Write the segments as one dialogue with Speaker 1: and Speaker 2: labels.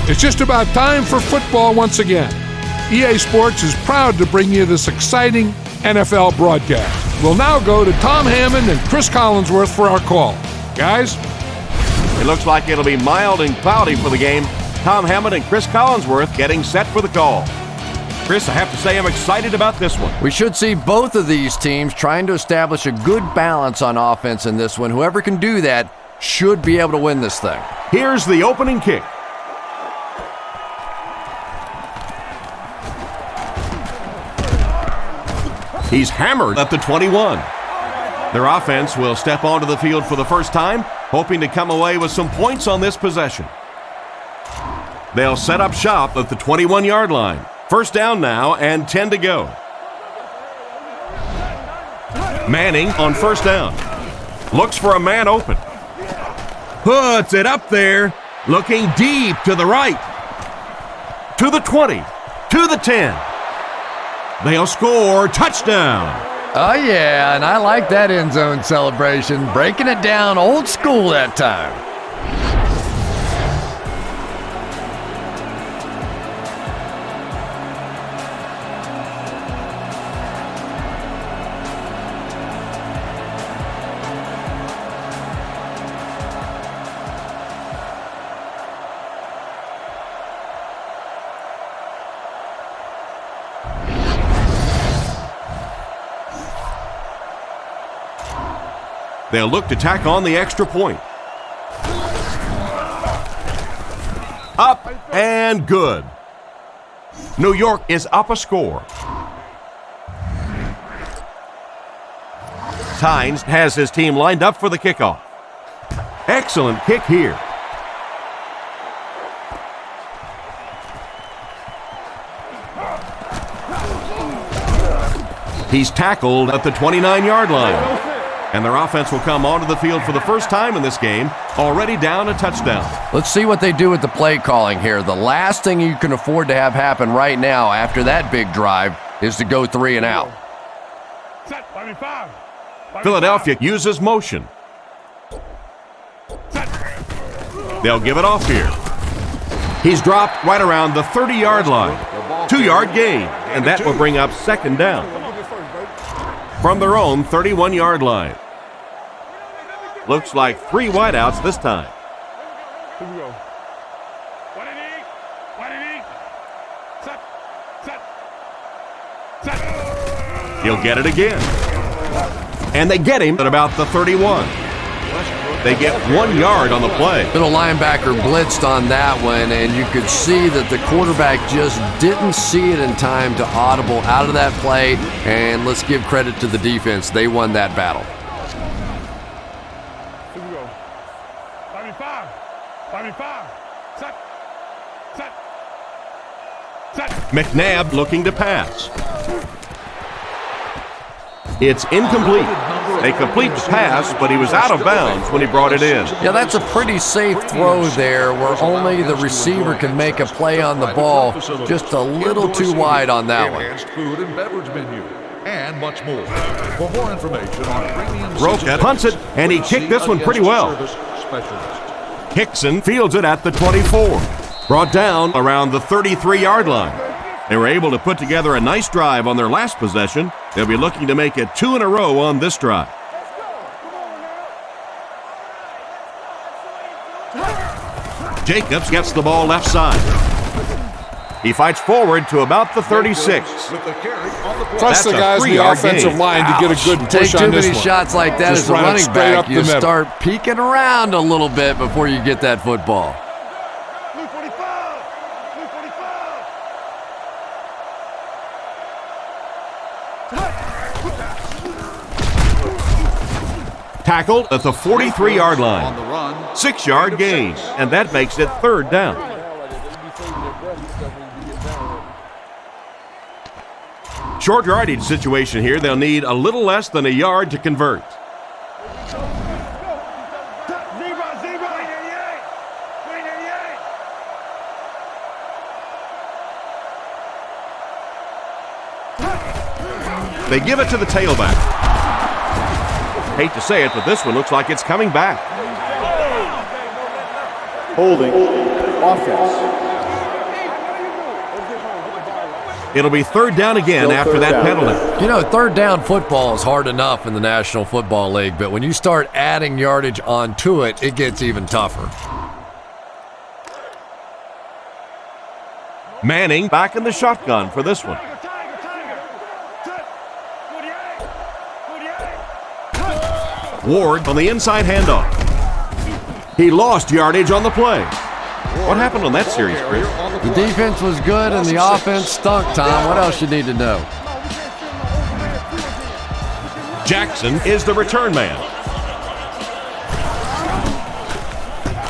Speaker 1: It's just about time for football once again. EA Sports is proud to bring you this exciting NFL broadcast. We'll now go to Tom Hammond and Chris Collinsworth for our call. Guys?
Speaker 2: It looks like it'll be mild and cloudy for the game. Tom Hammond and Chris Collinsworth getting set for the call. Chris, I have to say I'm excited about this one.
Speaker 3: We should see both of these teams trying to establish a good balance on offense in this one. Whoever can do that should be able to win this thing.
Speaker 2: Here's the opening kick. He's hammered at the 21. Their offense will step onto the field for the first time, hoping to come away with some points on this possession. They'll set up shop at the 21-yard line. First down now and 10 to go. Manning on first down. Looks for a man open. Puts it up there, looking deep to the right. To the 20, to the 10. They'll score. Touchdown.
Speaker 3: Oh, yeah, and I like that end zone celebration. Breaking it down old school that time.
Speaker 2: They'll look to tack on the extra point. Up and good. New York is up a score. Tynes has his team lined up for the kickoff. Excellent kick here. He's tackled at the 29-yard line. And their offense will come onto the field for the first time in this game, already down a touchdown.
Speaker 3: Let's see what they do with the play calling here. The last thing you can afford to have happen right now after that big drive is to go 3 and out.
Speaker 2: Philadelphia uses motion. They'll give it off here. He's dropped right around the 30-yard line. 2-yard gain, and that will bring up second down. From their own 31-yard line. Looks like 3 wideouts this time.
Speaker 4: Here we go.
Speaker 2: He'll get it again. And they get him at about the 31. They get 1 yard on the play.
Speaker 3: Little linebacker blitzed on that one, and you could see that the quarterback just didn't see it in time to audible out of that play. And let's give credit to the defense. They won that battle.
Speaker 4: Here we go. 95. Set.
Speaker 2: McNabb looking to pass. It's incomplete. They complete the pass, but he was out of bounds when he brought it in.
Speaker 3: Yeah, that's a pretty safe throw there where only the receiver can make a play on the ball. Just a little too wide on that one.
Speaker 5: Food and beverage menu and much more. For more information on premium
Speaker 2: Roquette punts it, and he kicked this one pretty well. Hickson fields it at the 24. Brought down around the 33-yard line. They were able to put together a nice drive on their last possession. They'll be looking to make it 2 in a row on this drive. Jacobs gets the ball left side. He fights forward to about the 36.
Speaker 1: Trust the guys in the offensive line to get a good push on this one.
Speaker 3: Take too many shots like that as a running back. You start peeking around a little bit before you get that football.
Speaker 2: Tackled at the 43-yard line. 6-yard gain, and that makes it 3rd down. Short yardage situation here. They'll need a little less than a yard to convert. They give it to the tailback. Hate to say it, but this one looks like it's coming back.
Speaker 6: Holding offense.
Speaker 2: It'll be third down again after that penalty.
Speaker 3: You know, third down football is hard enough in the National Football League, but when you start adding yardage onto it, it gets even tougher.
Speaker 2: Manning back in the shotgun for this one. Ward on the inside handoff. He lost yardage on the play. What happened on that series, Chris?
Speaker 3: The defense was good and the offense stunk, Tom. What else you need to know?
Speaker 2: Jackson is the return man.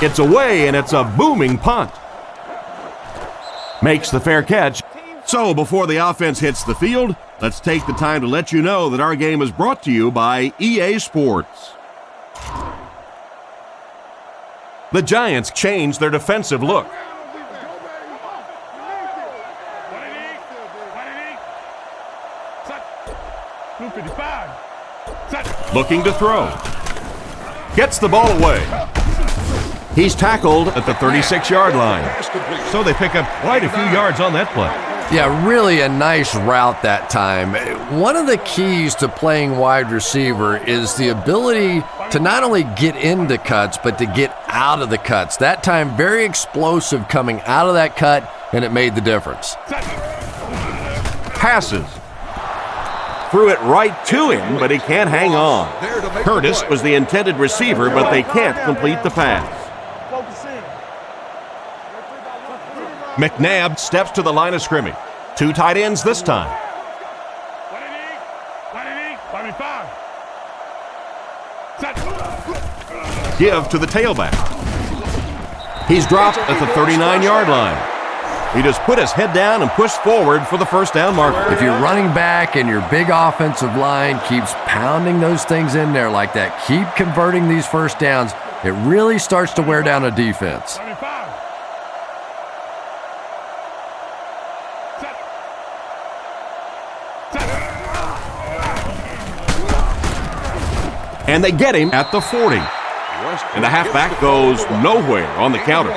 Speaker 2: It's away, and it's a booming punt. Makes the fair catch. So before the offense hits the field, let's take the time to let you know that our game is brought to you by EA Sports. The Giants changed their defensive look. Looking to throw. Gets the ball away. He's tackled at the 36-yard line. So they pick up quite a few yards on that play.
Speaker 3: Yeah, really a nice route that time. One of the keys to playing wide receiver is the ability to not only get into cuts, but to get out of the cuts. That time, very explosive coming out of that cut, and it made the difference.
Speaker 2: Passes. Threw it right to him, but he can't hang on. Curtis was the intended receiver, but they can't complete the pass. McNabb steps to the line of scrimmage. Two tight ends this time. Give to the tailback. He's dropped at the 39-yard line. He just put his head down and pushed forward for the first down marker.
Speaker 3: If you're running back and your big offensive line keeps pounding those things in there like that, keep converting these first downs, it really starts to wear down a defense.
Speaker 2: And they get him at the 40. And the halfback goes nowhere on the counter.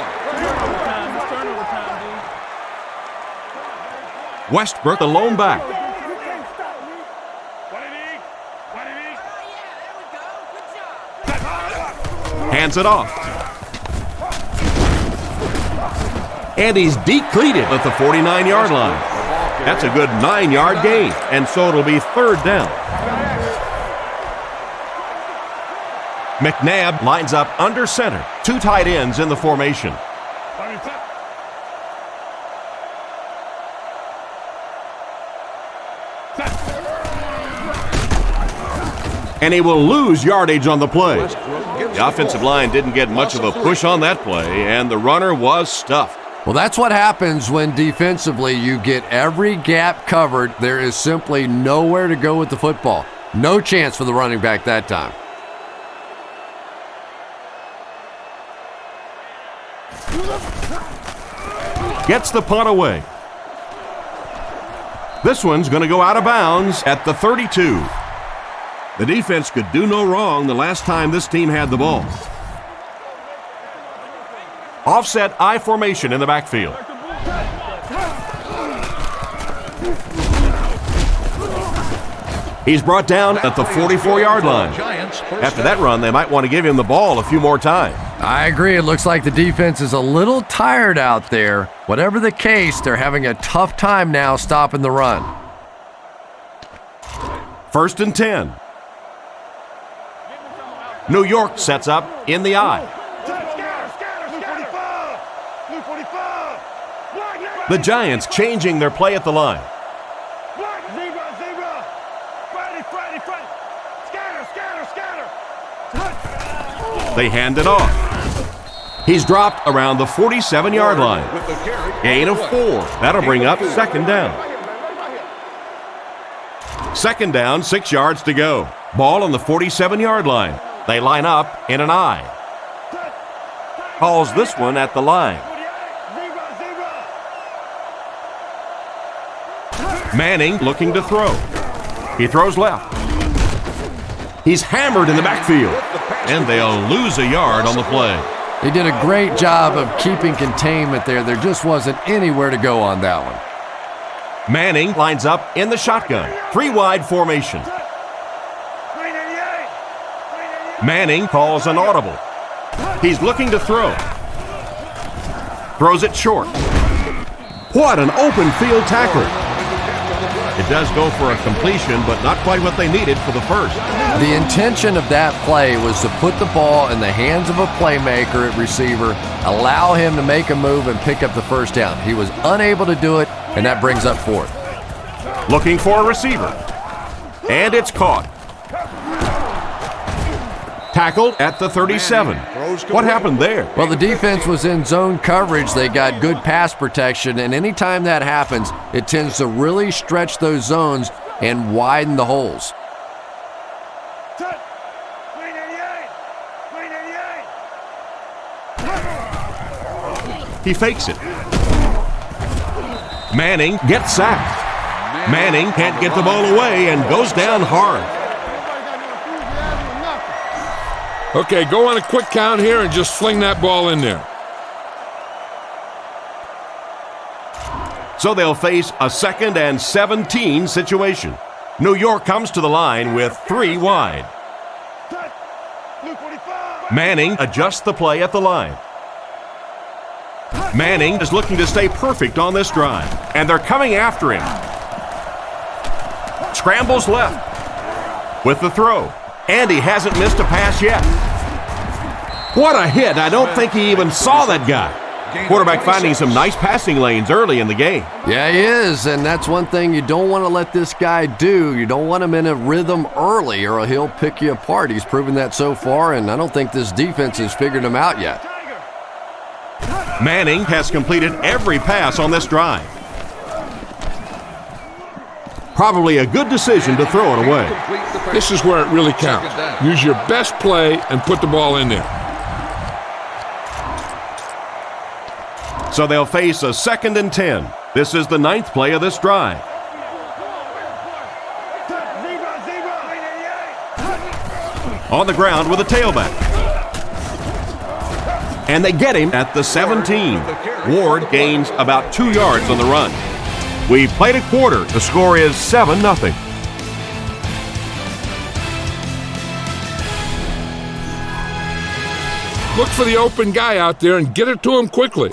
Speaker 2: Westbrook, the lone back. Hands it off. And he's decleated at the 49-yard line. That's a good 9-yard gain, and so it'll be third down. McNabb lines up under center. Two tight ends in the formation. And he will lose yardage on the play. The offensive line didn't get much of a push on that play, and the runner was stuffed.
Speaker 3: Well, that's what happens when defensively you get every gap covered. There is simply nowhere to go with the football. No chance for the running back that time.
Speaker 2: Gets the punt away. This one's going to go out of bounds at the 32. The defense could do no wrong the last time this team had the ball. Offset I formation in the backfield. He's brought down at the 44-yard line. After that run, they might want to give him the ball a few more times.
Speaker 3: I agree. It looks like the defense is a little tired out there. Whatever the case, they're having a tough time now stopping the run.
Speaker 2: 1st and 10. New York sets up in the I. The Giants changing their play at the line. They hand it off. He's dropped around the 47-yard line. Gain of 4. That'll bring up second down. Second down, 6 yards to go. Ball on the 47-yard line. They line up in an I. Calls this one at the line. Manning looking to throw. He throws left. He's hammered in the backfield, and they'll lose a yard on the play.
Speaker 3: He did a great job of keeping containment there. There just wasn't anywhere to go on that one.
Speaker 2: Manning lines up in the shotgun. 3-wide formation. Manning calls an audible. He's looking to throw. Throws it short. What an open field tackle. It does go for a completion, but not quite what they needed for the first.
Speaker 3: The intention of that play was to put the ball in the hands of a playmaker at receiver, allow him to make a move and pick up the first down. He was unable to do it, and that brings up fourth.
Speaker 2: Looking for a receiver. And it's caught. Tackled at the 37. What happened there?
Speaker 3: Well, the defense was in zone coverage. They got good pass protection, and anytime that happens, it tends to really stretch those zones and widen the holes.
Speaker 2: He fakes it. Manning gets sacked. Manning can't get the ball away and goes down hard.
Speaker 1: Okay, go on a quick count here and just fling that ball in there.
Speaker 2: So they'll face a 2nd and 17 situation. New York comes to the line with 3 wide. Manning adjusts the play at the line. Manning is looking to stay perfect on this drive, and they're coming after him. Scrambles left with the throw, and he hasn't missed a pass yet. What a hit. I don't think he even saw that guy. Quarterback finding some nice passing lanes early in the game.
Speaker 3: Yeah, he is, and that's one thing you don't want to let this guy do. You don't want him in a rhythm early, or he'll pick you apart. He's proven that so far, and I don't think this defense has figured him out yet.
Speaker 2: Manning has completed every pass on this drive. Probably a good decision to throw it away.
Speaker 1: This is where it really counts. Use your best play and put the ball in there.
Speaker 2: So they'll face a 2nd and 10. This is the 9th play of this drive. On the ground with a tailback. And they get him at the 17. Ward gains about 2 yards on the run. We've played a quarter. The score is 7-0.
Speaker 1: Look for the open guy out there and get it to him quickly.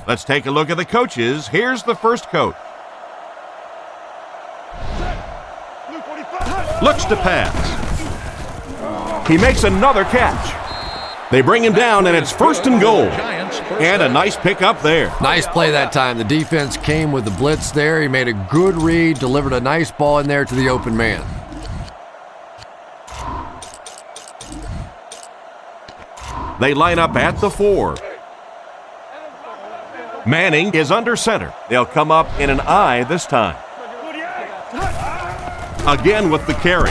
Speaker 2: Let's take a look at the coaches. Here's the first coach. Looks to pass. He makes another catch. They bring him down, and it's 1st and goal. And a nice pickup there.
Speaker 3: Nice play that time. The defense came with the blitz there. He made a good read, delivered a nice ball in there to the open man.
Speaker 2: They line up at the 4. Manning is under center. They'll come up in an I this time. Again with the carry.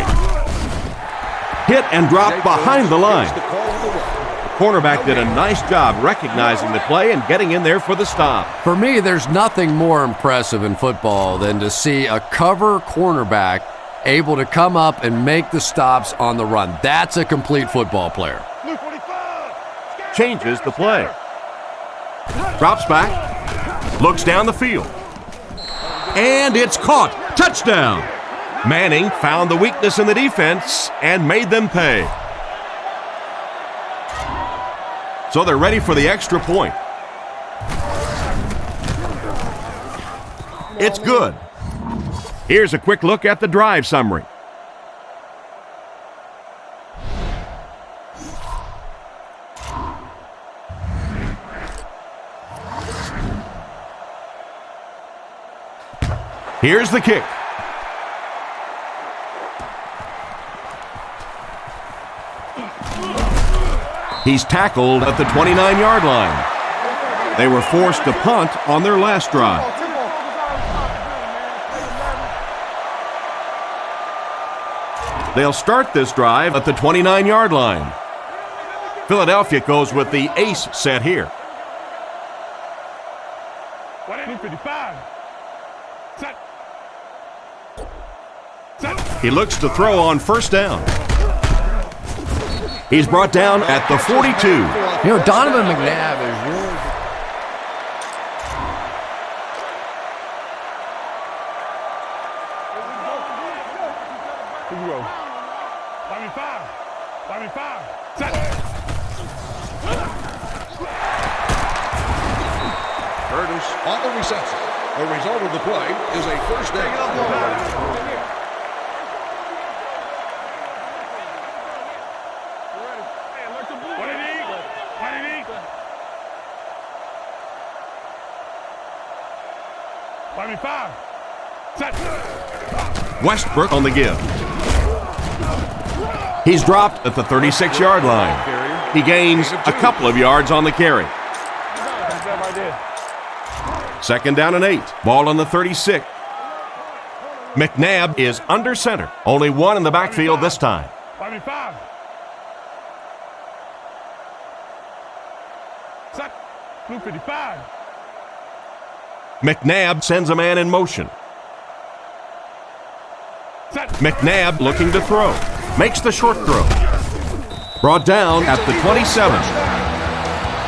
Speaker 2: Hit and drop behind the line. The cornerback did a nice job recognizing the play and getting in there for the stop.
Speaker 3: For me, there's nothing more impressive in football than to see a cover cornerback able to come up and make the stops on the run. That's a complete football player.
Speaker 2: Changes the play. Drops back. Looks down the field. And it's caught. Touchdown. Manning found the weakness in the defense and made them pay. So they're ready for the extra point. It's good. Here's a quick look at the drive summary. Here's the kick. He's tackled at the 29-yard line. They were forced to punt on their last drive. They'll start this drive at the 29-yard line. Philadelphia goes with the ace set here.
Speaker 4: 55. Set.
Speaker 2: He looks to throw on first down. He's brought down at the 42.
Speaker 3: You know, Donovan McNabb is really
Speaker 5: on the reception. The result of the play is a first down.
Speaker 2: Westbrook on the give. He's dropped at the 36-yard line. He gains a couple of yards on the carry. Second down and 8. Ball on the 36. McNabb is under center. Only one in the backfield this time. McNabb sends a man in motion. McNabb looking to throw. Makes the short throw. Brought down at the 27.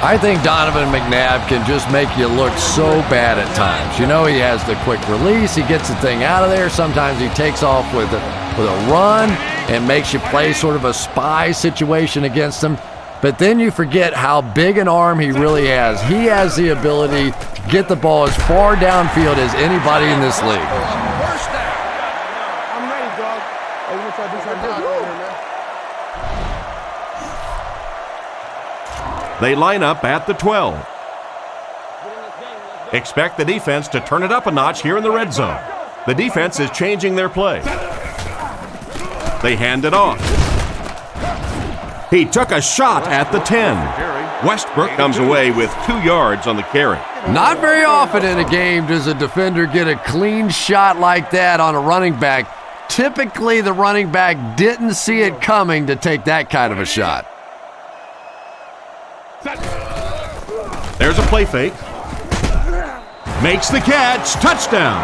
Speaker 3: I think Donovan McNabb can just make you look so bad at times. You know, he has the quick release. He gets the thing out of there. Sometimes he takes off with a run and makes you play sort of a spy situation against him. But then you forget how big an arm he really has. He has the ability to get the ball as far downfield as anybody in this league.
Speaker 6: I'm ready, dog. Hey, we're trying to do something different here, man.
Speaker 2: They line up at the 12. Expect the defense to turn it up a notch here in the red zone. The defense is changing their play. They hand it off. He took a shot at the 10. Westbrook comes away with 2 yards on the carry.
Speaker 3: Not very often in a game does a defender get a clean shot like that on a running back. Typically, the running back didn't see it coming to take that kind of a shot.
Speaker 2: There's a play fake. Makes the catch. Touchdown.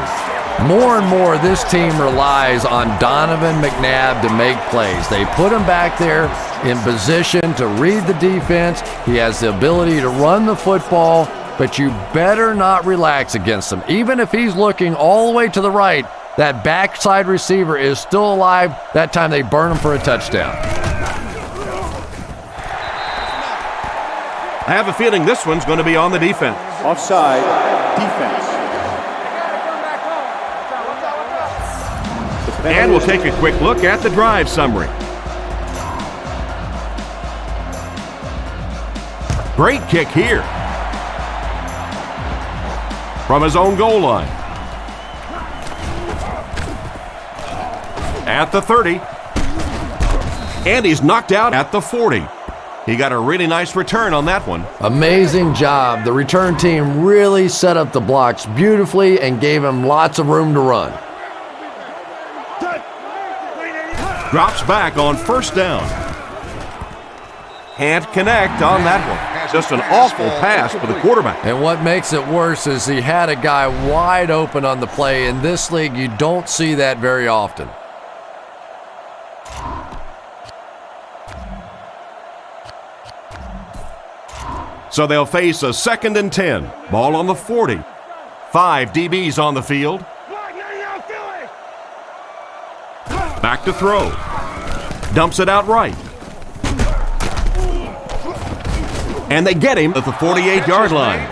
Speaker 3: More and more, this team relies on Donovan McNabb to make plays. They put him back there in position to read the defense. He has the ability to run the football, but you better not relax against him. Even if he's looking all the way to the right, that backside receiver is still alive. That time they burn him for a touchdown.
Speaker 2: I have a feeling this one's going to be on the defense.
Speaker 6: Offside, defense.
Speaker 2: And we'll take a quick look at the drive summary. Great kick here. From his own goal line. At the 30. And he's knocked out at the 40. He got a really nice return on that one.
Speaker 3: Amazing job. The return team really set up the blocks beautifully and gave him lots of room to run.
Speaker 2: Drops back on first down. Can't connect on that one. Just an awful pass for the quarterback.
Speaker 3: And what makes it worse is he had a guy wide open on the play. In this league, you don't see that very often.
Speaker 2: So they'll face a 2nd and 10. Ball on the 40. 5 DBs on the field. Back to throw. Dumps it out right. And they get him at the 48-yard line.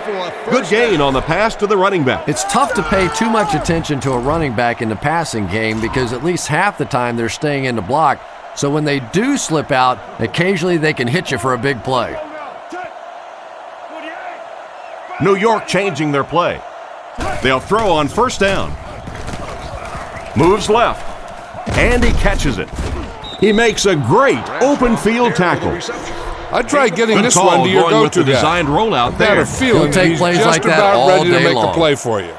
Speaker 2: Good gain on the pass to the running back.
Speaker 3: It's tough to pay too much attention to a running back in the passing game because at least half the time they're staying in the block. So when they do slip out, occasionally they can hit you for a big play.
Speaker 2: New York changing their play. They'll throw on first down. Moves left. And he catches it. He makes a great open field tackle.
Speaker 1: I'd try getting
Speaker 2: Good
Speaker 1: this
Speaker 2: call
Speaker 1: one to your
Speaker 2: going with
Speaker 1: go-to
Speaker 2: the
Speaker 1: guy.
Speaker 2: designed rollout
Speaker 1: I've got
Speaker 2: there.
Speaker 1: a feeling
Speaker 3: He'll take
Speaker 1: he's
Speaker 3: plays
Speaker 1: just
Speaker 3: like that
Speaker 1: about
Speaker 3: all
Speaker 1: ready to
Speaker 3: day
Speaker 1: make
Speaker 3: long.
Speaker 1: a play for you.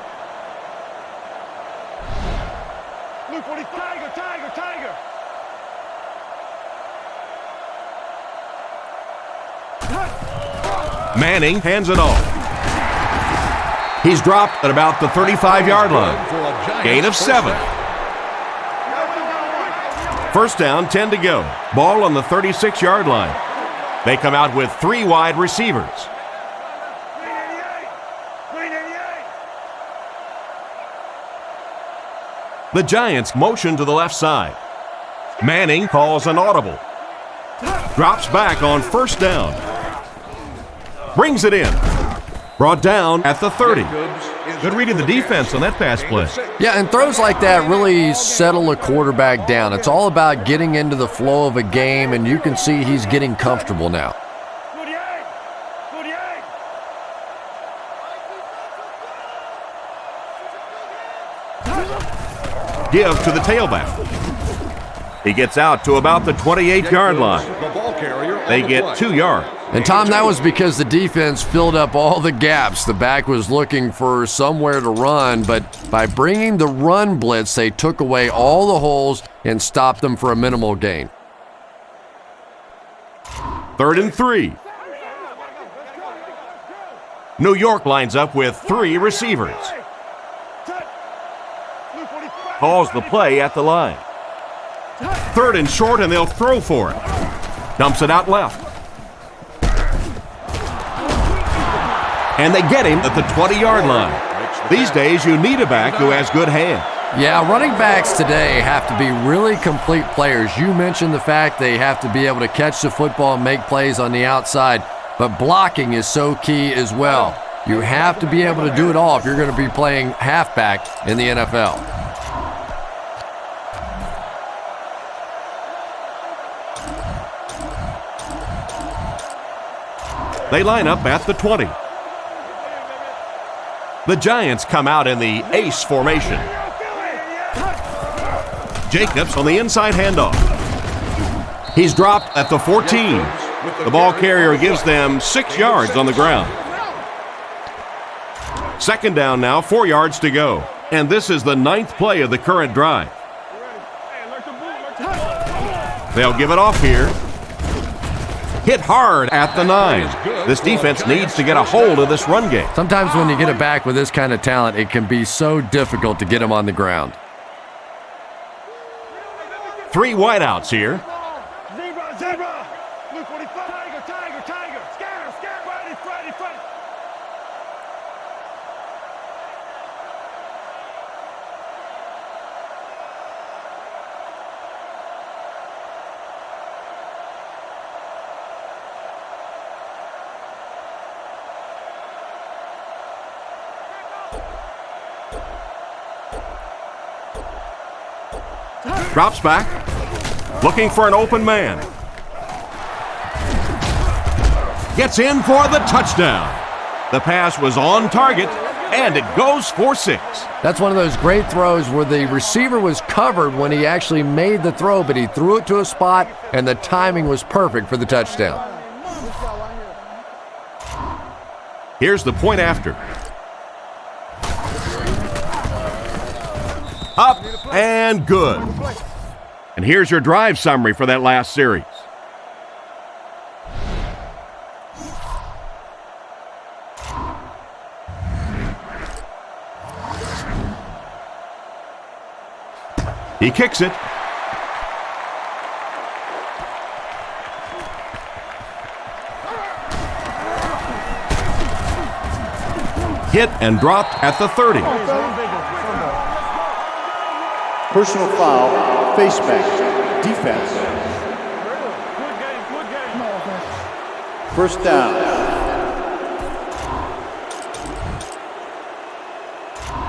Speaker 2: Manning hands it off. He's dropped at about the 35-yard line. Gain of 7. First down, 10 to go. Ball on the 36-yard line. They come out with 3 wide receivers. The Giants motion to the left side. Manning calls an audible. Drops back on first down. Brings it in. Brought down at the 30. Good read of the defense on that pass play.
Speaker 3: Yeah, and throws like that really settle a quarterback down. It's all about getting into the flow of a game, and you can see he's getting comfortable now.
Speaker 2: Give to the tailback. He gets out to about the 28-yard line. They get 2 yards.
Speaker 3: And Tom, that was because the defense filled up all the gaps. The back was looking for somewhere to run, but by bringing the run blitz, they took away all the holes and stopped them for a minimal gain.
Speaker 2: 3rd and 3. New York lines up with 3 receivers. Calls the play at the line. 3rd and short, and they'll throw for it. Dumps it out left. And they get him at the 20-yard line. These days, you need a back who has good hands.
Speaker 3: Yeah, running backs today have to be really complete players. You mentioned the fact they have to be able to catch the football and make plays on the outside, but blocking is so key as well. You have to be able to do it all if you're going to be playing halfback in the NFL.
Speaker 2: They line up at the 20. The Giants come out in the ace formation. Jacobs on the inside handoff. He's dropped at the 14. The ball carrier gives them 6 yards on the ground. 2nd down now, 4 yards to go. And this is the 9th play of the current drive. They'll give it off here. Hit hard at the 9. This defense needs to get a hold of this run game.
Speaker 3: Sometimes when you get it back with this kind of talent, it can be so difficult to get him on the ground.
Speaker 2: 3 wideouts here.
Speaker 4: Zebra! Blue 45! Tiger! Scatter! Ready!
Speaker 2: Drops back, looking for an open man. Gets in for the touchdown. The pass was on target, and it goes for 6.
Speaker 3: That's one of those great throws where the receiver was covered when he actually made the throw, but he threw it to a spot, and the timing was perfect for the touchdown.
Speaker 2: Here's the point after. Up and good. And here's your drive summary for that last series. He kicks it. Hit and dropped at the 30.
Speaker 6: Personal foul, face mask, defense. 1st down.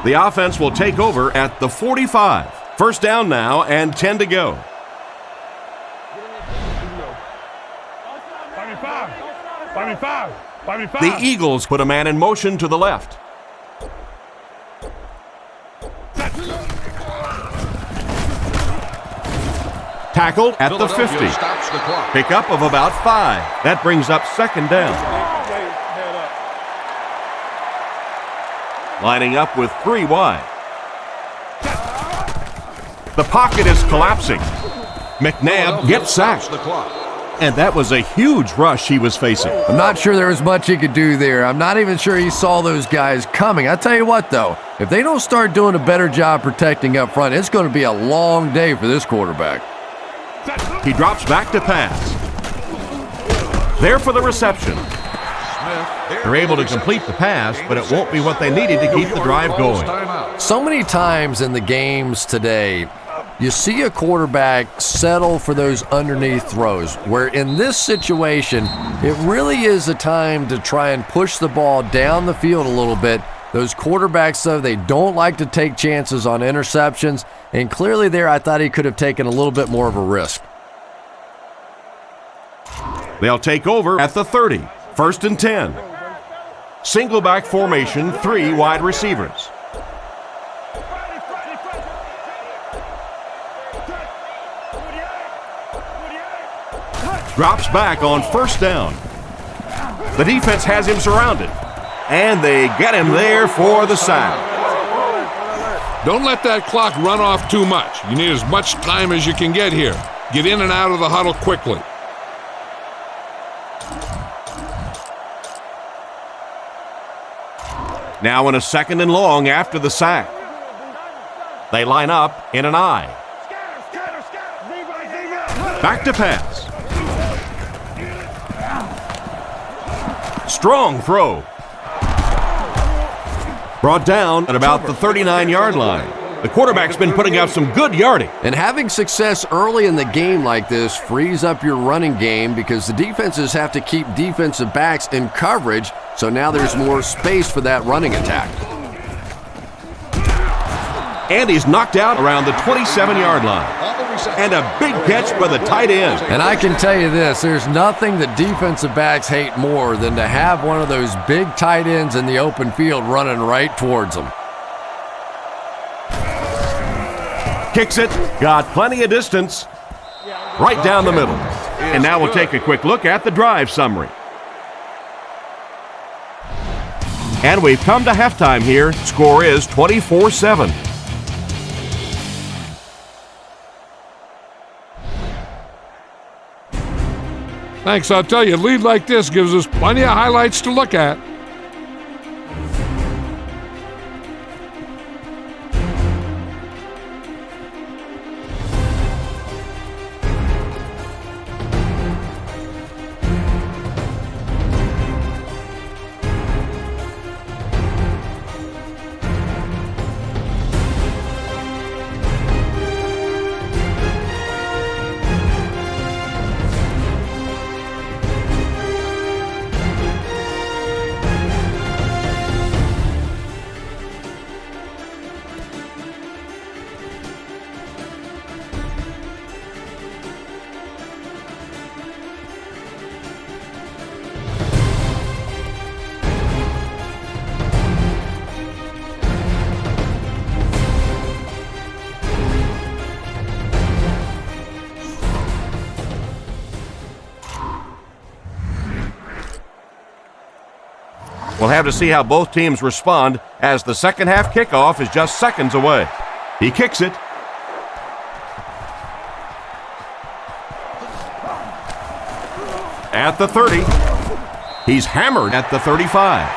Speaker 2: The offense will take over at the 45. 1st down now and 10 to go.
Speaker 4: 55.
Speaker 2: The Eagles put a man in motion to the left. Tackled at the 50. Pickup of about 5. That brings up 2nd down. Lining up with 3 wide. The pocket is collapsing. McNabb gets sacked. And that was a huge rush he was facing.
Speaker 3: I'm not sure there was much he could do there. I'm not even sure he saw those guys coming. I tell you what, though, if they don't start doing a better job protecting up front, it's going to be a long day for this quarterback.
Speaker 2: He drops back to pass. There for the reception. They're able to complete the pass, but it won't be what they needed to keep the drive going.
Speaker 3: So many times in the games today, you see a quarterback settle for those underneath throws, where in this situation, it really is a time to try and push the ball down the field a little bit. Those quarterbacks, though, they don't like to take chances on interceptions, and clearly there I thought he could have taken a little bit more of a risk.
Speaker 2: They'll take over at the 30, 1st and 10. Single back formation, 3 wide receivers. Drops back on 1st down. The defense has him surrounded, and they get him there for the sack.
Speaker 1: Don't let that clock run off too much. You need as much time as you can get here. Get in and out of the huddle quickly.
Speaker 2: Now in a 2nd and long after the sack. They line up in an I. Back to pass. Strong throw. Brought down at about the 39-yard line. The quarterback's been putting up some good yardage.
Speaker 3: And having success early in the game like this frees up your running game because the defenses have to keep defensive backs in coverage, so now there's more space for that running attack.
Speaker 2: And he's knocked out around the 27-yard line. And a big catch by the tight end.
Speaker 3: And I can tell you this, there's nothing that defensive backs hate more than to have one of those big tight ends in the open field running right towards them.
Speaker 2: Kicks it, got plenty of distance, right down the middle. And now we'll take a quick look at the drive summary. And we've come to halftime here. Score is 24-7.
Speaker 1: Thanks. I'll tell you, a lead like this gives us plenty of highlights to look at.
Speaker 2: We'll have to see how both teams respond as the second half kickoff is just seconds away. He kicks it. At the 30. He's hammered at the 35.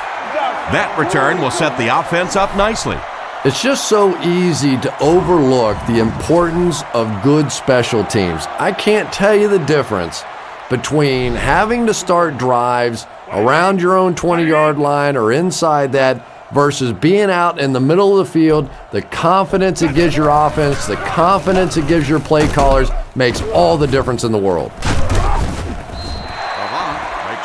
Speaker 2: That return will set the offense up nicely.
Speaker 3: It's just so easy to overlook the importance of good special teams. I can't tell you the difference between having to start drives around your own 20-yard line or inside that versus being out in the middle of the field. The confidence it gives your offense, the confidence it gives your play callers makes all the difference in the world.
Speaker 5: Makes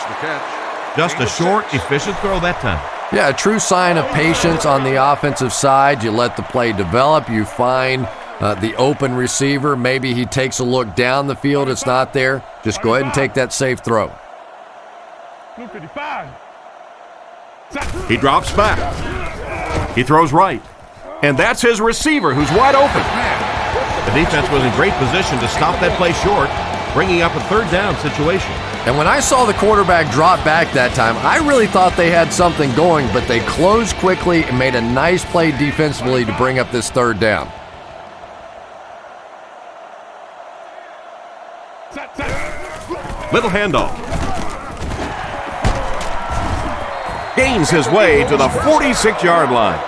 Speaker 5: the catch.
Speaker 2: Just a short, efficient throw that time.
Speaker 3: Yeah, a true sign of patience on the offensive side. You let the play develop. You find the open receiver. Maybe he takes a look down the field. It's not there. Just go ahead and take that safe throw.
Speaker 2: He drops back. He throws right. And that's his receiver who's wide open. The defense was in great position to stop that play short, bringing up a third down situation.
Speaker 3: And when I saw the quarterback drop back that time, I really thought they had something going, but they closed quickly and made a nice play defensively to bring up this third down.
Speaker 2: Little handoff. Gains his way to the 46-yard line.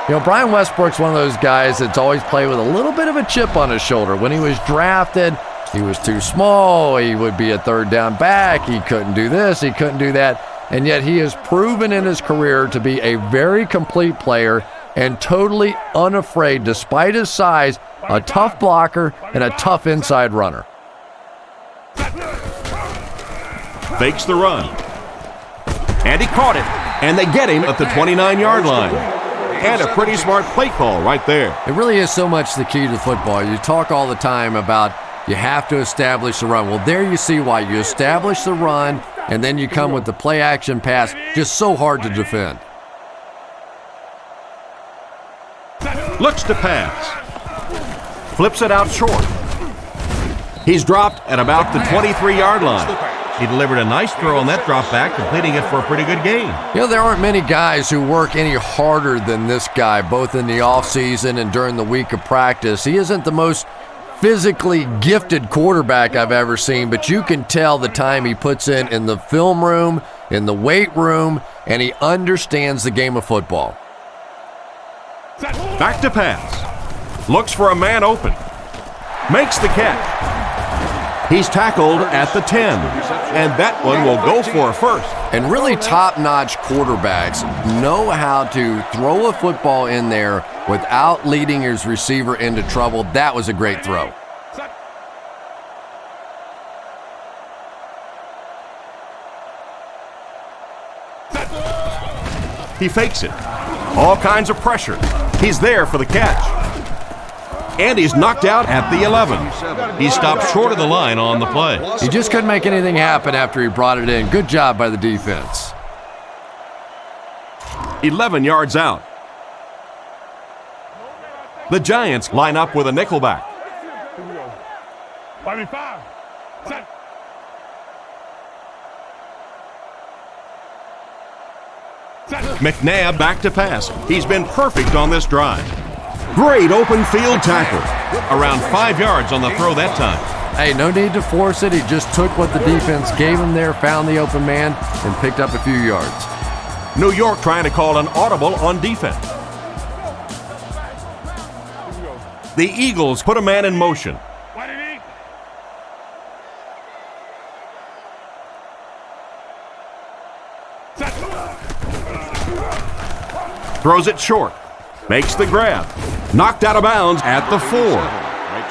Speaker 3: You know, Brian Westbrook's one of those guys that's always played with a little bit of a chip on his shoulder. When he was drafted, he was too small. He would be a third down back. He couldn't do this. He couldn't do that. And yet he has proven in his career to be a very complete player and totally unafraid, despite his size, a tough blocker, and a tough inside runner.
Speaker 2: Fakes the run. And he caught it. And they get him at the 29-yard line. And a pretty smart play call right there.
Speaker 3: It really is so much the key to football. You talk all the time about you have to establish the run. Well, there you see why. You establish the run, and then you come with the play-action pass. Just so hard to defend.
Speaker 2: Looks to pass. Flips it out short. He's dropped at about the 23-yard line. He delivered a nice throw on that drop back, completing it for a pretty good gain.
Speaker 3: You know, there aren't many guys who work any harder than this guy, both in the offseason and during the week of practice. He isn't the most physically gifted quarterback I've ever seen, but you can tell the time he puts in the film room, in the weight room, and he understands the game of football.
Speaker 2: Back to pass. Looks for a man open. Makes the catch. He's tackled at the 10, and that one will go for a first.
Speaker 3: And really top-notch quarterbacks know how to throw a football in there without leading his receiver into trouble. That was a great throw.
Speaker 2: He fakes it. All kinds of pressure. He's there for the catch. And he's knocked out at the 11. He stopped short of the line on the play.
Speaker 3: He just couldn't make anything happen after he brought it in. Good job by the defense.
Speaker 2: 11 yards out. The Giants line up with a nickelback. McNabb back to pass. He's been perfect on this drive. Great open field tackle. Around 5 yards on the throw that time.
Speaker 3: Hey, no need to force it. He just took what the defense gave him there, found the open man, and picked up a few yards.
Speaker 2: New York trying to call an audible on defense. The Eagles put a man in motion. Throws it short. Makes the grab. Knocked out of bounds at the 4.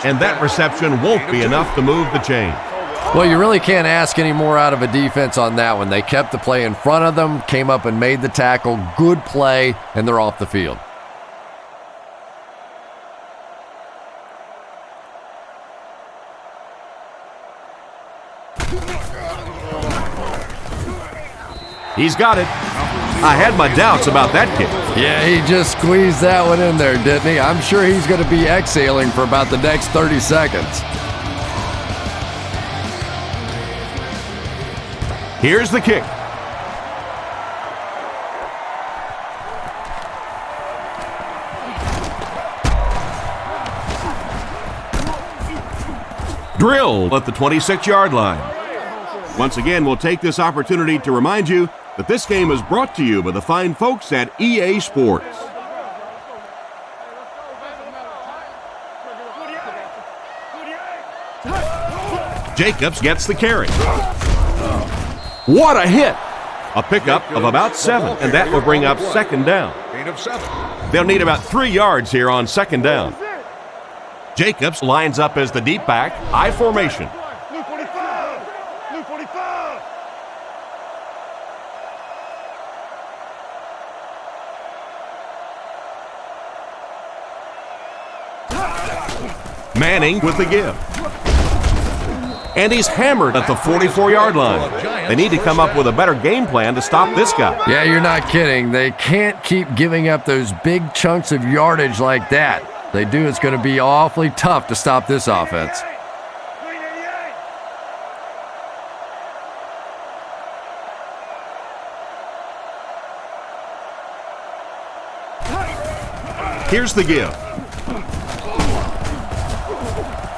Speaker 2: And that reception won't be enough to move the chain.
Speaker 3: Well, you really can't ask any more out of a defense on that one. They kept the play in front of them, came up and made the tackle. Good play, and they're off the field.
Speaker 2: He's got it. I had my doubts about that kick.
Speaker 3: Yeah, he just squeezed that one in there, didn't he? I'm sure he's going to be exhaling for about the next 30 seconds.
Speaker 2: Here's the kick. Drilled at the 26-yard line. Once again, we'll take this opportunity to remind you that this game is brought to you by the fine folks at EA Sports. Jacobs gets the carry. What a hit! A pickup of about 7, and that will bring up second down. They'll need about 3 yards here on second down. Jacobs lines up as the deep back, I formation. Manning with the give. And he's hammered at the 44-yard line. They need to come up with a better game plan to stop this guy.
Speaker 3: Yeah, you're not kidding. They can't keep giving up those big chunks of yardage like that. If they do, it's going to be awfully tough to stop this offense.
Speaker 2: Here's the give.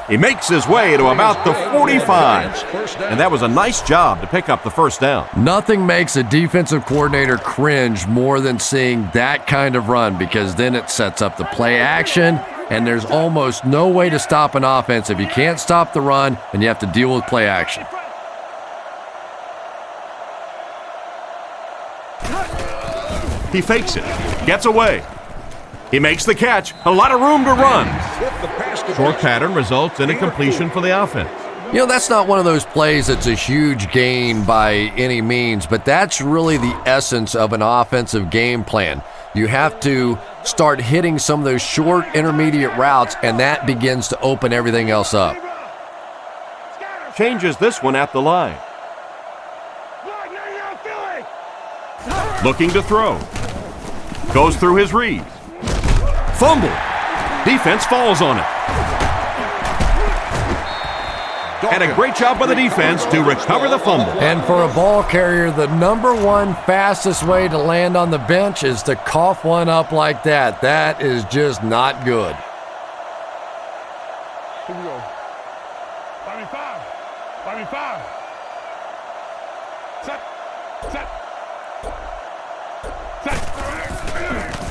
Speaker 2: He makes his way to about the 45. And that was a nice job to pick up the first down.
Speaker 3: Nothing makes a defensive coordinator cringe more than seeing that kind of run, because then it sets up the play action, and there's almost no way to stop an offense if you can't stop the run and you have to deal with play action.
Speaker 2: He fakes it, gets away. He makes the catch. A lot of room to run. Short pattern results in a completion for the offense.
Speaker 3: You know, that's not one of those plays that's a huge gain by any means, but that's really the essence of an offensive game plan. You have to start hitting some of those short intermediate routes, and that begins to open everything else up.
Speaker 2: Changes this one at the line. Looking to throw. Goes through his reads. Fumble. Defense falls on it. And a great job by the defense to recover the fumble.
Speaker 3: And for a ball carrier, the number one fastest way to land on the bench is to cough one up like that. That is just not good.
Speaker 4: Here we go. 5v5. 5v5. Set.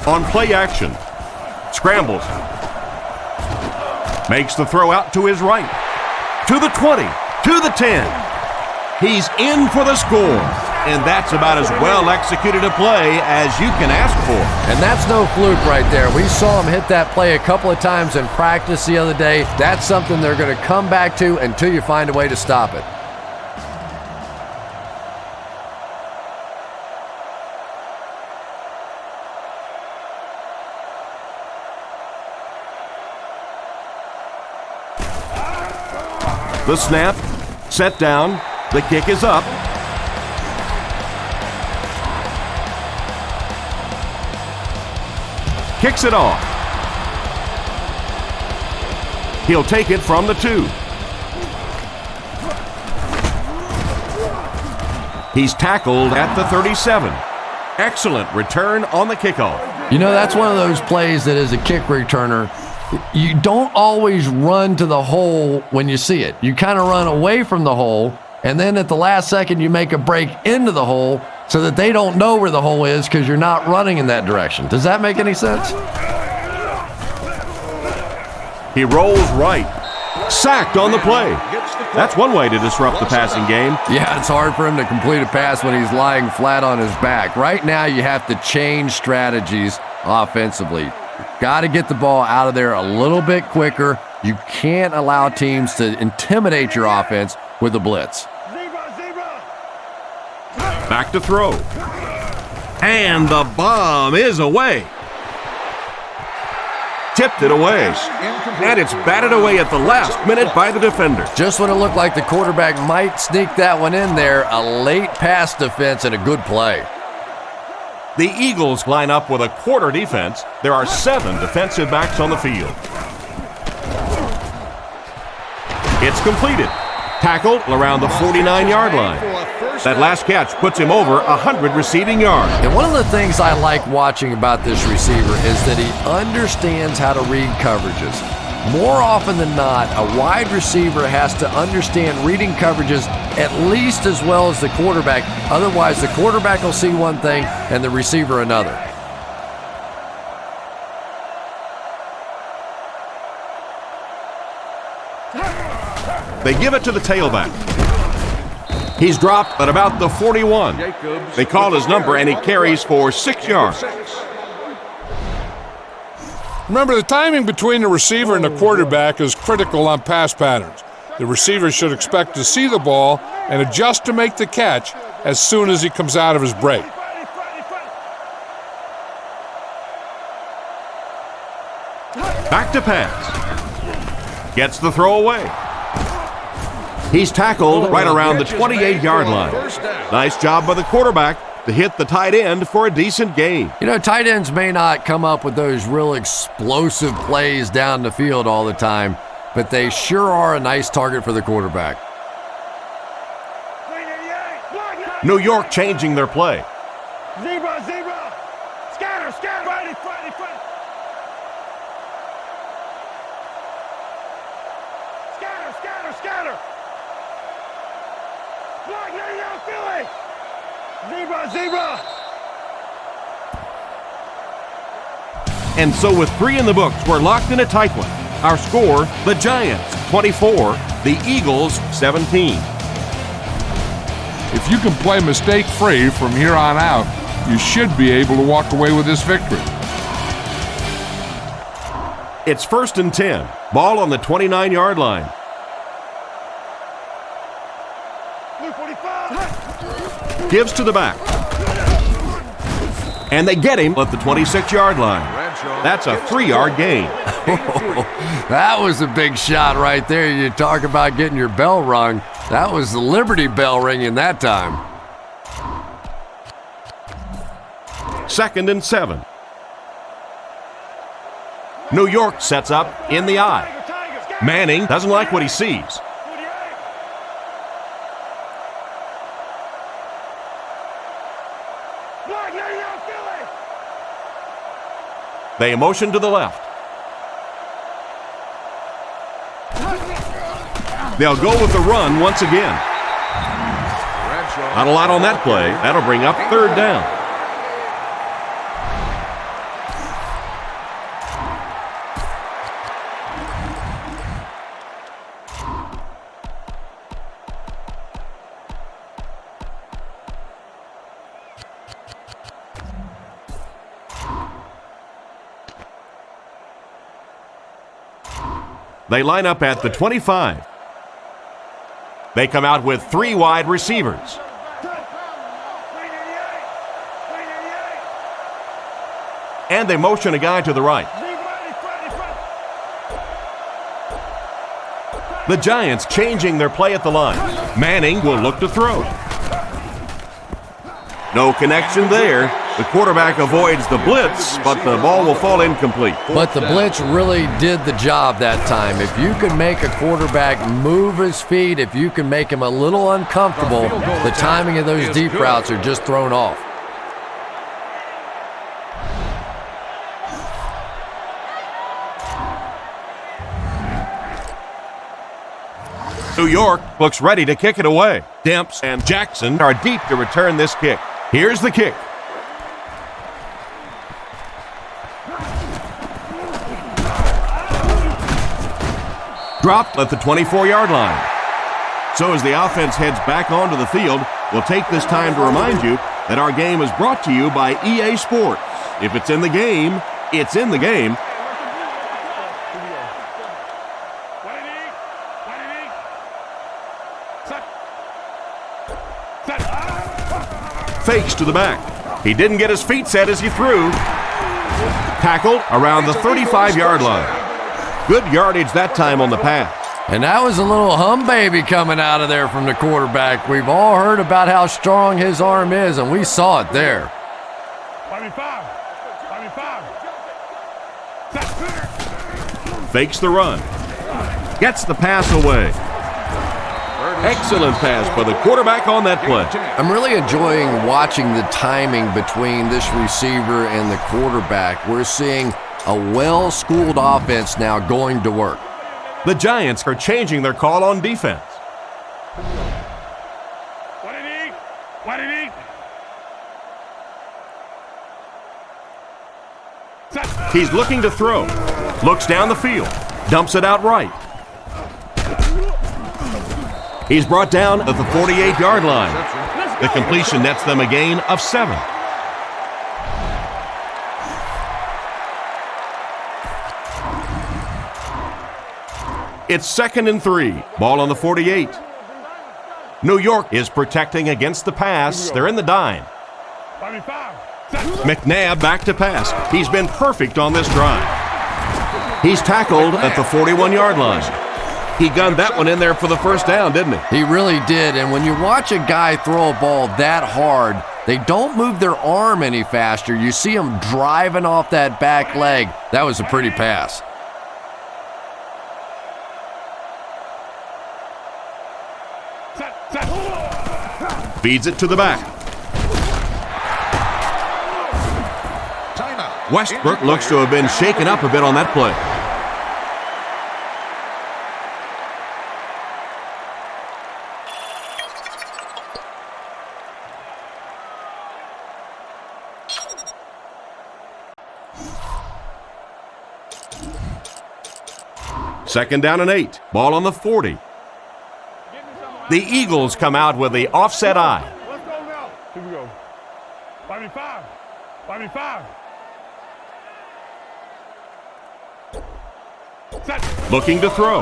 Speaker 2: On play action. Scrambles. Makes the throw out to his right. To the 20. To the 10. He's in for the score. And that's about as well executed a play as you can ask for.
Speaker 3: And that's no fluke right there. We saw him hit that play a couple of times in practice the other day. That's something they're going to come back to until you find a way to stop it.
Speaker 2: The snap, set down, the kick is up. Kicks it off. He'll take it from the 2. He's tackled at the 37. Excellent return on the kickoff.
Speaker 3: You know, that's one of those plays that as a kick returner, you don't always run to the hole when you see it. You kind of run away from the hole, and then at the last second you make a break into the hole so that they don't know where the hole is because you're not running in that direction. Does that make any sense?
Speaker 2: He rolls right. Sacked on the play. That's one way to disrupt the passing game.
Speaker 3: Yeah, it's hard for him to complete a pass when he's lying flat on his back. Right now you have to change strategies offensively. Got to get the ball out of there a little bit quicker. You can't allow teams to intimidate your offense with a blitz.
Speaker 2: Back to throw. And the bomb is away. Tipped it away. And it's batted away at the last minute by the defender.
Speaker 3: Just when it looked like the quarterback might sneak that one in there, a late pass defense and a good play.
Speaker 2: The Eagles line up with a quarter defense. There are 7 defensive backs on the field. It's completed. Tackled around the 49-yard line. That last catch puts him over 100 receiving yards.
Speaker 3: And one of the things I like watching about this receiver is that he understands how to read coverages. More often than not, a wide receiver has to understand reading coverages at least as well as the quarterback. Otherwise, the quarterback will see one thing and the receiver another.
Speaker 2: They give it to the tailback. He's dropped at about the 41. They call his number and he carries for 6 yards.
Speaker 1: Remember, the timing between the receiver and the quarterback is critical on pass patterns. The receiver should expect to see the ball and adjust to make the catch as soon as he comes out of his break.
Speaker 2: Back to pass. Gets the throw away. He's tackled right around the 28-yard line. Nice job by the quarterback to hit the tight end for a decent gain.
Speaker 3: You know, tight ends may not come up with those real explosive plays down the field all the time, but they sure are a nice target for the quarterback.
Speaker 2: New York changing their play.
Speaker 4: Zebra. Scatter. Friday. Scatter. Block 99 Philly. Zebra.
Speaker 2: And so with 3 in the books, we're locked in a tight one. Our score, the Giants 24, the Eagles 17.
Speaker 1: If you can play mistake-free from here on out, you should be able to walk away with this victory.
Speaker 2: It's 1st and 10. Ball on the 29-yard line. Gives to the back. And they get him at the 26-yard line. That's a 3-yard gain.
Speaker 3: That was a big shot right there. You talk about getting your bell rung. That was the Liberty Bell ringing that time.
Speaker 2: 2nd and 7. New York sets up in the eye. Manning doesn't like what he sees. They motion to the left. They'll go with the run once again. Not a lot on that play. That'll bring up 3rd down. They line up at the 25. They come out with 3 wide receivers. And they motion a guy to the right. The Giants changing their play at the line. Manning will look to throw. No connection there. The quarterback avoids the blitz, but the ball will fall incomplete.
Speaker 3: But the blitz really did the job that time. If you can make a quarterback move his feet, if you can make him a little uncomfortable, the timing of those deep routes are just thrown off.
Speaker 2: New York looks ready to kick it away. Demps and Jackson are deep to return this kick. Here's the kick. Dropped at the 24-yard line. So as the offense heads back onto the field, we'll take this time to remind you that our game is brought to you by EA Sports. If it's in the game, it's in the game. Fakes to the back. He didn't get his feet set as he threw. Tackled around the 35-yard line. Good yardage that time on the pass.
Speaker 3: And that was a little hum baby coming out of there from the quarterback. We've all heard about how strong his arm is, and we saw it there.
Speaker 2: Fakes the run. Gets the pass away. Excellent pass by the quarterback on that play.
Speaker 3: I'm really enjoying watching the timing between this receiver and the quarterback. We're seeing a well-schooled offense now going to work.
Speaker 2: The Giants are changing their call on defense. He's looking to throw. Looks down the field. Dumps it out right. He's brought down at the 48-yard line. The completion nets them a gain of 7. It's 2nd and 3. Ball on the 48. New York is protecting against the pass. They're in the dime. McNabb back to pass. He's been perfect on this drive. He's tackled at the 41-yard line. He gunned that one in there for the first down, didn't he?
Speaker 3: He really did. And when you watch a guy throw a ball that hard, they don't move their arm any faster. You see him driving off that back leg. That was a pretty pass.
Speaker 2: Feeds it to the back. Westbrook looks to have been shaken up a bit on that play. Second down and 8. Ball on the 40. The Eagles come out with the offset eye.
Speaker 4: Let's go now. Here we go. 5.
Speaker 2: Looking to throw.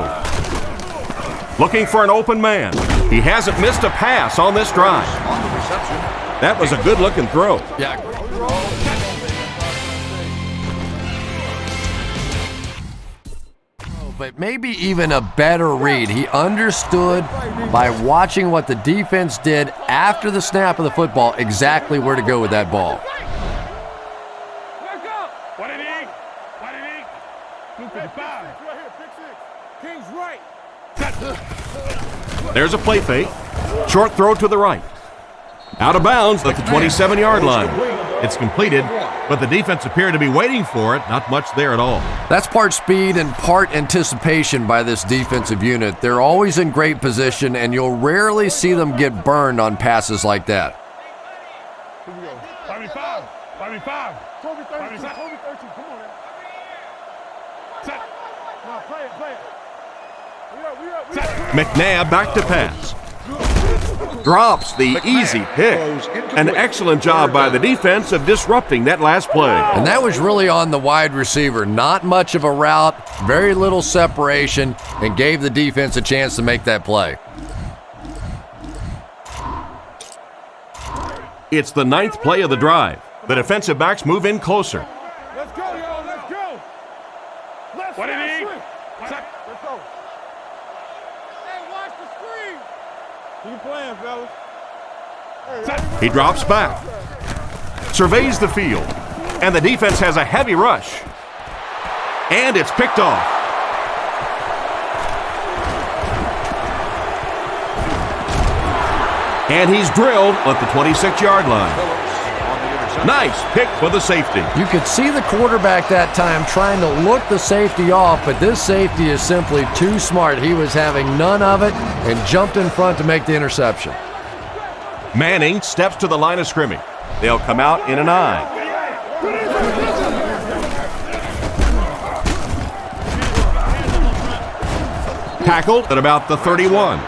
Speaker 2: Looking for an open man. He hasn't missed a pass on this drive. That was a good-looking throw.
Speaker 3: Yeah. But maybe even a better read. He understood by watching what the defense did after the snap of the football exactly where to go with that ball.
Speaker 2: There's a play fake. Short throw to the right. Out of bounds at the 27-yard line. It's completed, but the defense appeared to be waiting for it. Not much there at all.
Speaker 3: That's part speed and part anticipation by this defensive unit. They're always in great position, and you'll rarely see them get burned on passes like that.
Speaker 4: Here we go. 5v5. 5v5. Toby 32. Toby 32. Come on, man. Set. No, play it. Play it. We up.
Speaker 2: McNabb back to pass. Drops the easy pick. An excellent job by the defense of disrupting that last play.
Speaker 3: And that was really on the wide receiver. Not much of a route, very little separation, and gave the defense a chance to make that play.
Speaker 2: It's the 9th play of the drive. The defensive backs move in closer.
Speaker 4: Let's go, y'all. Let's go. What did he? Let's go. Hey, watch the screen. Keep playing, fellas.
Speaker 2: He drops back. Surveys the field. And the defense has a heavy rush. And it's picked off. And he's drilled at the 26-yard line. Nice pick for the safety.
Speaker 3: You could see the quarterback that time trying to look the safety off, but this safety is simply too smart. He was having none of it and jumped in front to make the interception.
Speaker 2: Manning steps to the line of scrimmage. They'll come out in an eye. Tackled at about the 31.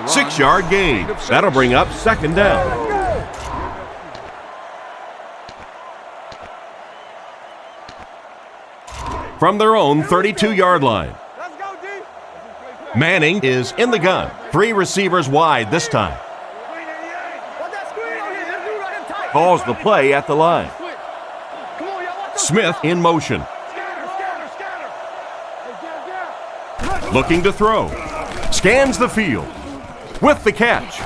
Speaker 2: 6-yard gain. That'll bring up 2nd down. From their own 32-yard line. Manning is in the gun. 3 receivers wide this time. Calls the play at the line. Smith in motion. Looking to throw. Scans the field. With the catch.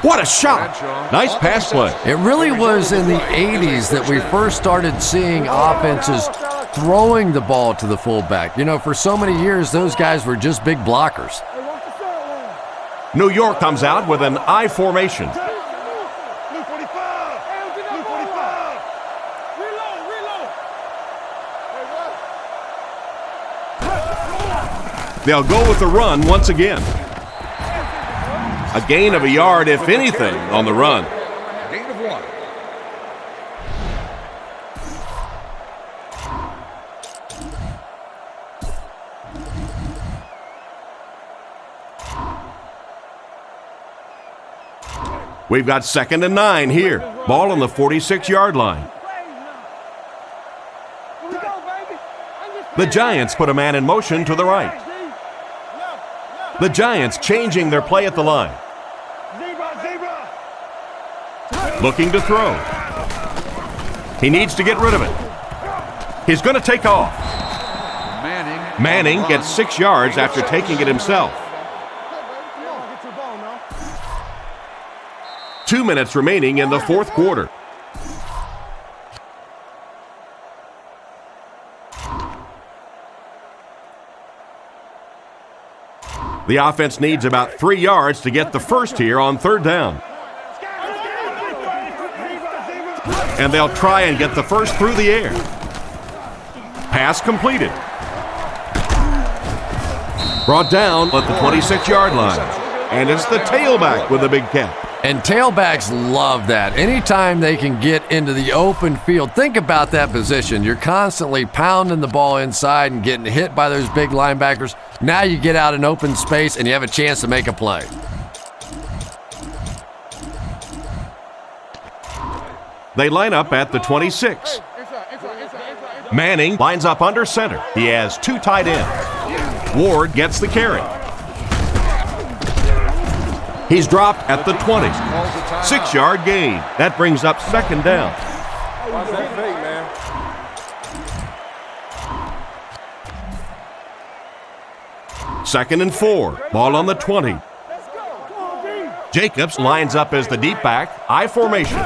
Speaker 2: What a shot! Nice pass play.
Speaker 3: It really was in the 80s that we first started seeing offenses throwing the ball to the fullback. You know, for so many years, those guys were just big blockers.
Speaker 2: New York comes out with an I formation. They'll go with the run once again. A gain of a yard, if anything, on the run.
Speaker 5: Gain of 1.
Speaker 2: We've got 2nd and 9 here. Ball on the 46-yard line. The Giants put a man in motion to the right. The Giants changing their play at the line. Looking to throw. He needs to get rid of it. He's going to take off. Manning gets 6 yards after taking it himself. 2 minutes remaining in the 4th quarter. The offense needs about 3 yards to get the first here on 3rd down. And they'll try and get the first through the air. Pass completed. Brought down at the 26-yard line. And it's the tailback with a big catch.
Speaker 3: And tailbacks love that. Anytime they can get into the open field, think about that position. You're constantly pounding the ball inside and getting hit by those big linebackers. Now you get out in open space and you have a chance to make a play. They line up at the 26.
Speaker 2: Manning lines up under center. He has 2 tight ends. Ward gets the carry. He's dropped at the 20. 6-yard gain. That brings up second down.
Speaker 4: Watch that fake, man.
Speaker 2: Second and 4. Ball on the 20. Jacobs lines up as the deep back. I formation.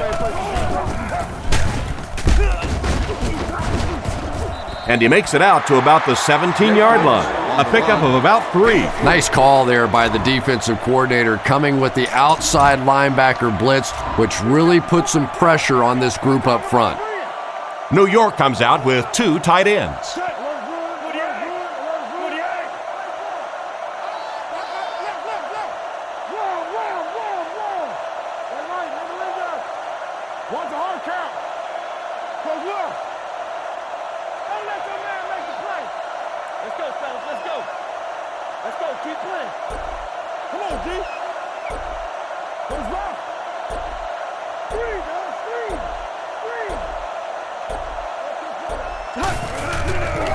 Speaker 2: And he makes it out to about the 17-yard line. A pickup of about 3.
Speaker 3: Nice call there by the defensive coordinator, coming with the outside linebacker blitz, which really put some pressure on this group up front.
Speaker 2: New York comes out with 2 tight ends.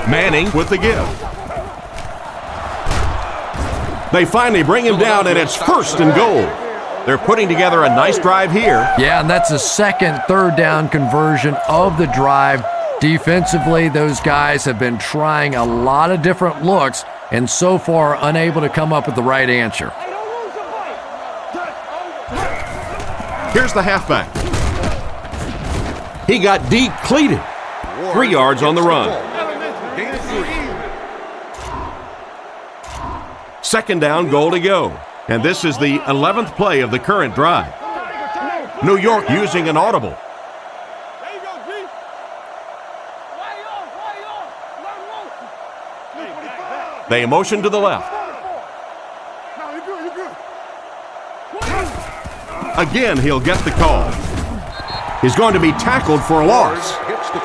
Speaker 2: Manning with the give. They finally bring him down, and it's 1st and goal. They're putting together a nice drive here.
Speaker 3: Yeah, and that's the second third down conversion of the drive. Defensively, those guys have been trying a lot of different looks and so far unable to come up with the right answer.
Speaker 2: Here's the halfback. He got depleted. 3 yards on the run. Second down, goal to go. And this is the 11th play of the current drive. New York using an audible. They motion to the left. Again, he'll get the call. He's going to be tackled for a loss.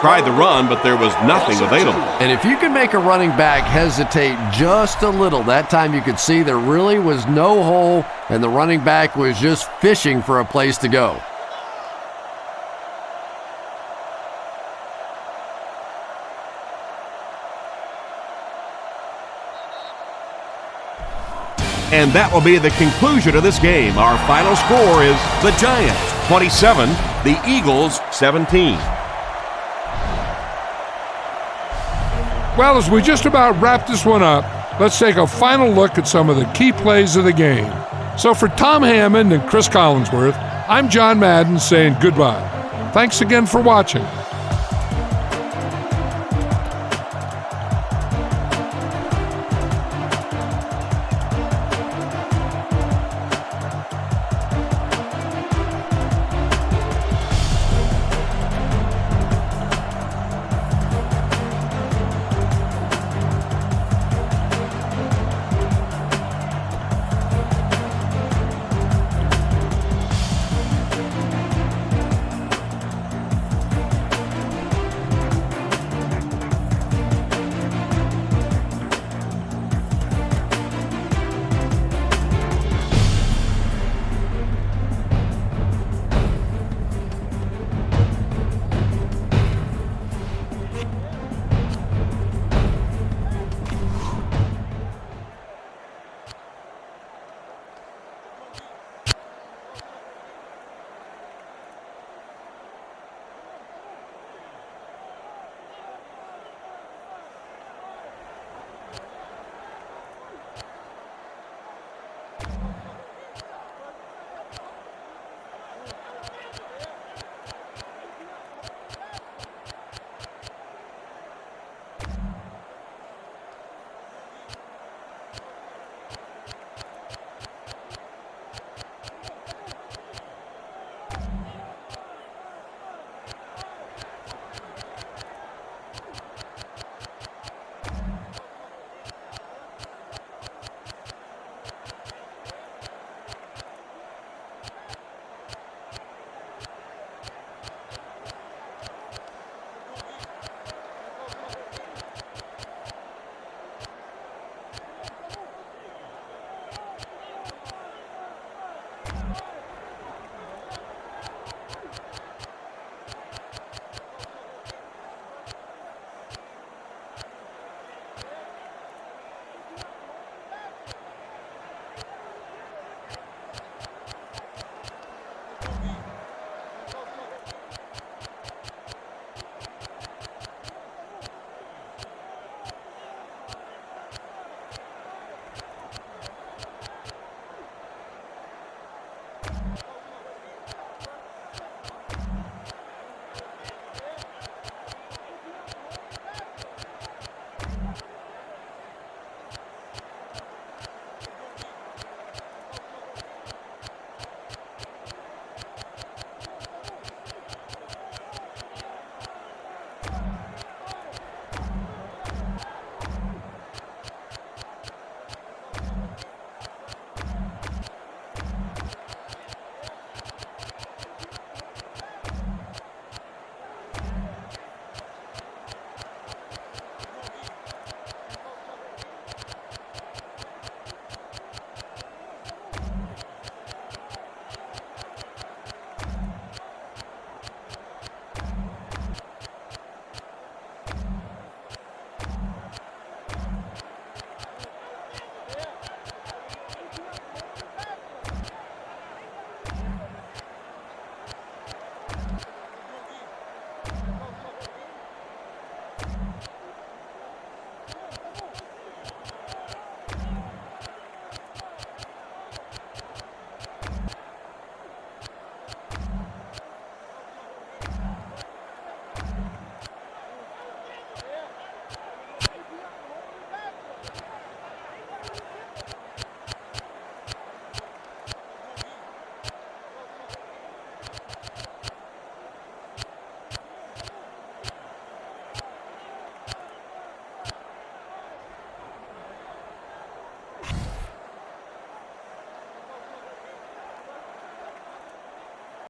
Speaker 2: Tried the run, but there was nothing available.
Speaker 3: And if you can make a running back hesitate just a little, that time you could see there really was no hole, and the running back was just fishing for a place to go.
Speaker 2: And that will be the conclusion of this game. Our final score is the Giants 27, the Eagles 17.
Speaker 1: Well, as we just about wrap this one up, let's take a final look at some of the key plays of the game. So for Tom Hammond and Chris Collinsworth, I'm John Madden saying goodbye. Thanks again for watching.